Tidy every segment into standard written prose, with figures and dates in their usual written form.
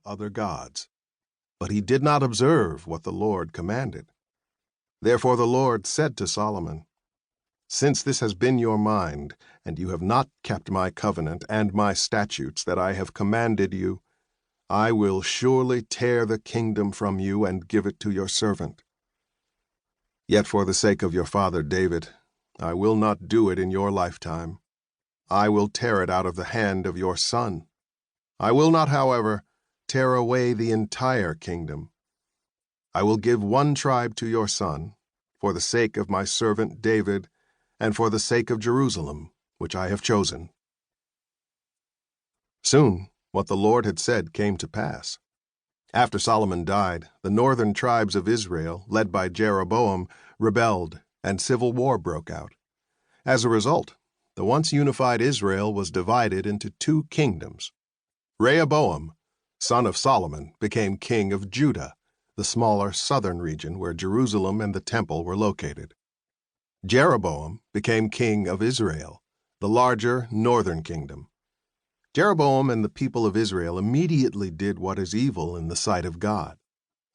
other gods. But he did not observe what the Lord commanded. Therefore the Lord said to Solomon, "Since this has been your mind, and you have not kept my covenant and my statutes that I have commanded you, I will surely tear the kingdom from you and give it to your servant. Yet for the sake of your father David, I will not do it in your lifetime. I will tear it out of the hand of your son. I will not, however, tear away the entire kingdom. I will give one tribe to your son, for the sake of my servant David, and for the sake of Jerusalem, which I have chosen." Soon, what the Lord had said came to pass. After Solomon died, the northern tribes of Israel, led by Jeroboam, rebelled, and civil war broke out. As a result, the once unified Israel was divided into two kingdoms. Rehoboam, son of Solomon, became king of Judah, the smaller southern region where Jerusalem and the temple were located. Jeroboam became king of Israel, the larger northern kingdom. Jeroboam and the people of Israel immediately did what is evil in the sight of God,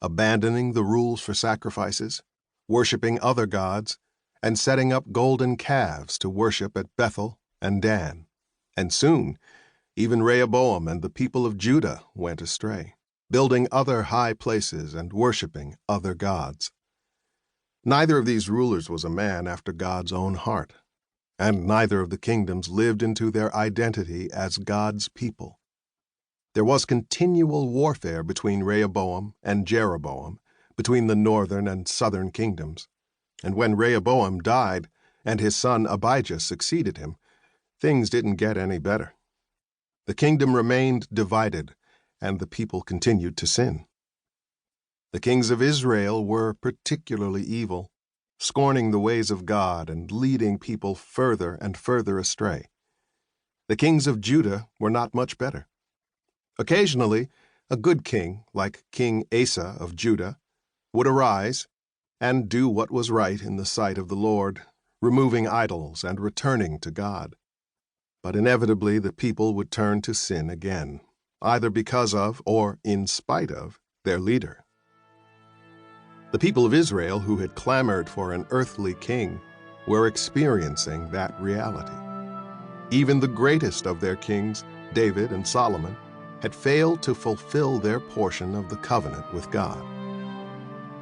abandoning the rules for sacrifices, worshiping other gods, and setting up golden calves to worship at Bethel and Dan. And soon, even Rehoboam and the people of Judah went astray, building other high places and worshiping other gods. Neither of these rulers was a man after God's own heart, and neither of the kingdoms lived into their identity as God's people. There was continual warfare between Rehoboam and Jeroboam, between the northern and southern kingdoms. And when Rehoboam died and his son Abijah succeeded him, things didn't get any better. The kingdom remained divided, and the people continued to sin. The kings of Israel were particularly evil, scorning the ways of God and leading people further and further astray. The kings of Judah were not much better. Occasionally, a good king, like King Asa of Judah, would arise and do what was right in the sight of the Lord, removing idols and returning to God. But inevitably the people would turn to sin again, either because of or in spite of their leader. The people of Israel, who had clamored for an earthly king, were experiencing that reality. Even the greatest of their kings, David and Solomon, had failed to fulfill their portion of the covenant with God.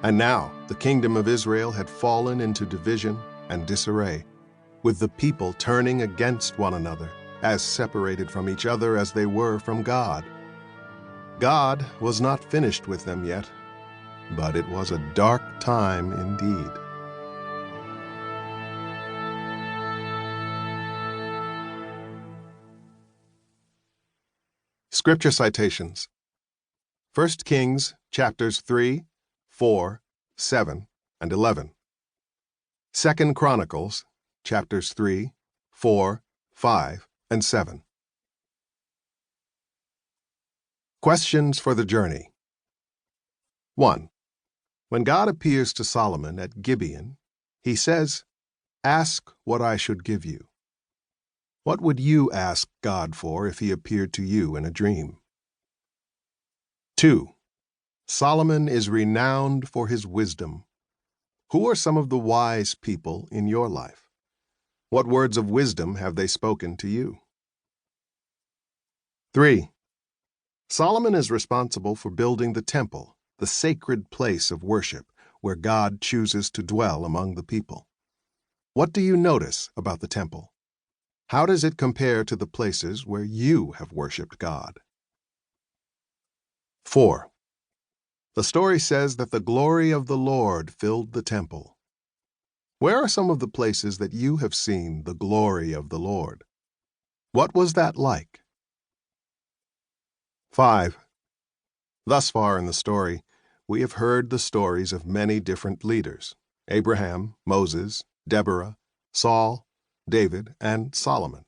And now the kingdom of Israel had fallen into division and disarray, with the people turning against one another, as separated from each other as they were from God. God was not finished with them yet, but it was a dark time indeed. Scripture citations: 1 Kings chapters 3, 4, 7, and 11. 2 Chronicles chapters 3, 4, 5, and 7. Questions for the journey. 1. When God appears to Solomon at Gibeon, he says, "Ask what I should give you." What would you ask God for if he appeared to you in a dream? 2. Solomon is renowned for his wisdom. Who are some of the wise people in your life? What words of wisdom have they spoken to you? 3. Solomon is responsible for building the temple, the sacred place of worship where God chooses to dwell among the people. What do you notice about the temple? How does it compare to the places where you have worshiped God? 4. The story says that the glory of the Lord filled the temple. Where are some of the places that you have seen the glory of the Lord? What was that like? 5. Thus far in the story, we have heard the stories of many different leaders: Abraham, Moses, Deborah, Saul, David, and Solomon.